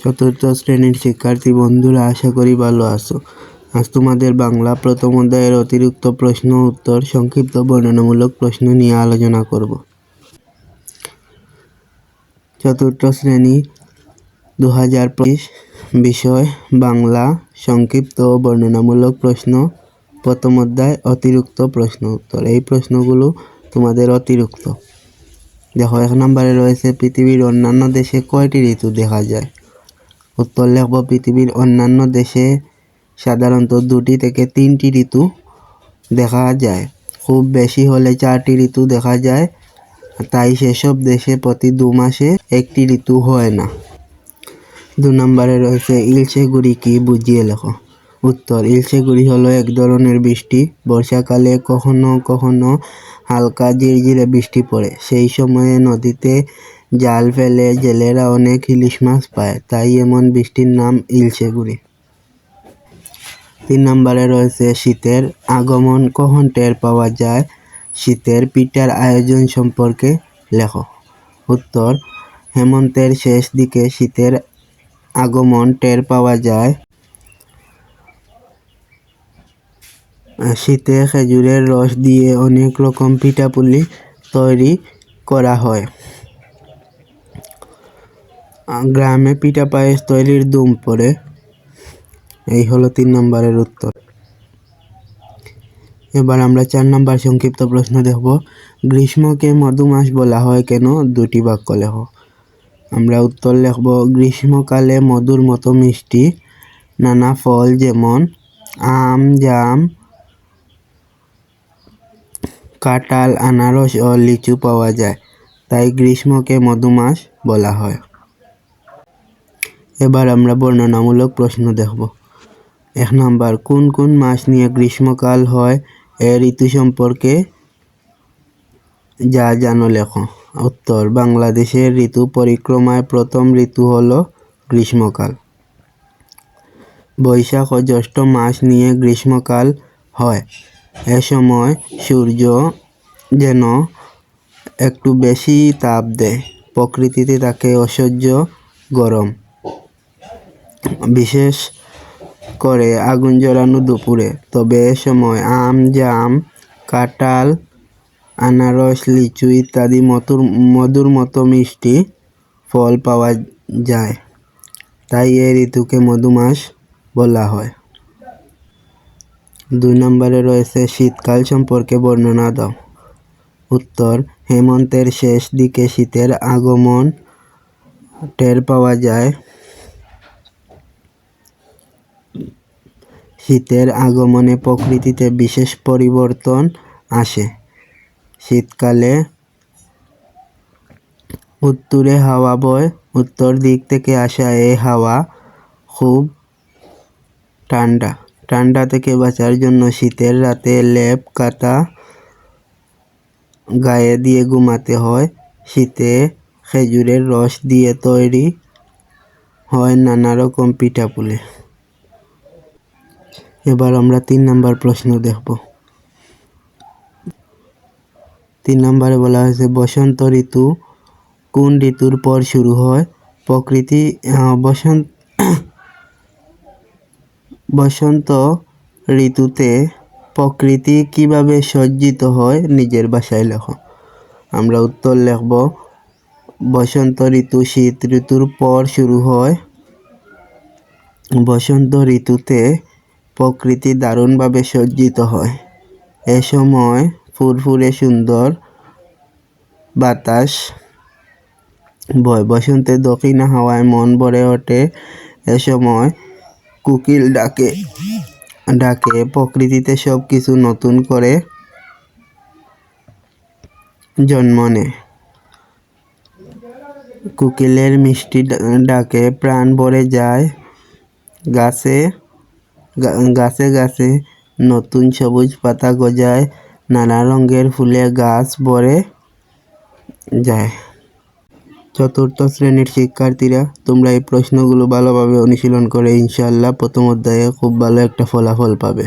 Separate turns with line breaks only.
চতুর্থ শ্রেণীর শিক্ষার্থী বন্ধুরা, আশা করি ভালো আছো। আজ তোমাদের বাংলা প্রথম অধ্যায়ের অতিরিক্ত প্রশ্ন উত্তর সংক্ষিপ্ত বর্ণনামূলক প্রশ্ন নিয়ে আলোচনা করব। চতুর্থ শ্রেণী 2025, বিষয় বাংলা, সংক্ষিপ্ত বর্ণনামূলক প্রশ্ন, প্রথম অধ্যায় অতিরিক্ত প্রশ্ন উত্তর। এই প্রশ্নগুলো তোমাদের অতিরিক্ত। দেখো, 1 নম্বরে রয়েছে পৃথিবীর অন্যান্য দেশে কয়টি ঋতু দেখা যায়? উত্তর লিখব, পৃথিবীর অন্যান্য দেশে সাধারণত 2টি থেকে 3টি ঋতু দেখা যায়। খুব বেশি হলে 4টি ঋতু দেখা যায়, তাই সেসব দেশে প্রতি 2 মাসে একটি ঋতু হয় না। 2 নম্বরে রয়েছে ইলশে গুড়ি কি, বুঝিয়ে লেখো। উত্তর, ইলশে গুড়ি হলো এক ধরনের বৃষ্টি। বর্ষাকালে কখনো কখনো হালকা ঝিরঝিরে বৃষ্টি পড়ে। সেই সময়ে নদীতে জাল ফেলে জেলেরা অনেক ইলিশ মাছ পায়, তাই এমন বৃষ্টির নাম ইলশে গুড়ি। 3 নম্বরে রয়েছে শীতের আগমন কখন টের পাওয়া যায়? শীতের পিঠার আয়োজন সম্পর্কে লেখো। উত্তর, হেমন্তের শেষ দিকে শীতের আগমন টের পাওয়া যায়। শীতে খেজুরের রস দিয়ে অনেক রকম পিঠাপুলি তৈরি করা হয়। গ্রামে পিঠা পায়েস তৈরির ধুম পড়ে। এই হলো 3 নম্বরের উত্তর। এবার আমরা 4 নম্বর সংক্ষিপ্ত প্রশ্ন দেখব। গ্রীষ্মকে মধুমাস বলা হয় কেন? 2টি বাক্য লেখো। আমরা উত্তর লিখব, গ্রীষ্মকালে মধুর মতো মিষ্টি নানা ফল যেমন আম, জাম, কাঁঠাল, আনারস ও লিচু পাওয়া যায়, তাই গ্রীষ্মকে মধুমাস বলা হয়। এবার আমরা বর্ণনামূলক প্রশ্ন দেখব। 1 নম্বর, কোন কোন মাস নিয়ে গ্রীষ্মকাল হয়? এই ঋতু সম্পর্কে যা জানো লেখো। উত্তর, বাংলাদেশের ঋতু পরিক্রমায় প্রথম ঋতু হলো গ্রীষ্মকাল। বৈশাখ ও জ্যৈষ্ঠ মাস নিয়ে গ্রীষ্মকাল হয়। এ সময় সূর্য যেন একটু বেশি তাপ দেয়, প্রকৃতিতে থাকে অসহ্য গরম, বিশেষ করে আগুন জ্বালানো দুপুরে। তবে এ সময় আম, জাম, কাঁঠাল, আনারস, লিচু ইত্যাদি মধুর মতো মিষ্টি ফল পাওয়া যায়, তাই এই ঋতুকে মধুমাস বলা হয়। 2 নম্বরে রয়েছে শীতকাল সম্পর্কে বর্ণনা দাও। উত্তর, হেমন্তের শেষ দিকে শীতের আগমন টের পাওয়া যায়। শীতের আগমনে প্রকৃতিতে বিশেষ পরিবর্তন আসে। শীতকালে উত্তরে হাওয়া বয়। উত্তর দিক থেকে আসা এই হাওয়া খুব ঠান্ডা। ঠান্ডা থেকে বাঁচার জন্য শীতের রাতে লেপ কাঁথা গায়ে দিয়ে ঘুমাতে হয়। শীতে খেজুরের রস দিয়ে তৈরি হয় নানা রকম পিঠাপুলি। এবার আমরা 3 নম্বর প্রশ্ন দেখব। 3 নম্বরে বলা হয়েছে বসন্ত ঋতু কোন ঋতুর পর শুরু হয়? বসন্ত ঋতুতে প্রকৃতি কিভাবে সজ্জিত হয়? নিজের ভাষায় লেখো। আমরা উত্তর লিখব, বসন্ত ঋতু শীত ঋতুর পর শুরু হয়। বসন্ত ঋতুতে প্রকৃতি দারুণভাবে সজ্জিত হয়। এ সময় ফুরফুরে সুন্দর বাতাস বয়। বসন্তের দক্ষিণা হাওয়ায় মন ভরে ওঠে। এ সময় কোকিল ডাকে প্রকৃতিতে সব কিছু নতুন করে জন্ম নেয়। কোকিলের মিষ্টি ডাকে প্রাণ ভরে যায়। গাছে গাছে নতুন সবুজ পাতা গজায়। নানা রঙের ফুলে গাছ ভরে যায়। চতুর্থ শ্রেণীর শিক্ষার্থীরা, তোমরা এই প্রশ্নগুলো ভালোভাবে অনুশীলন করে ইনশাআল্লাহ প্রথম অধ্যায়ে খুব ভালো একটা ফলাফল পাবে।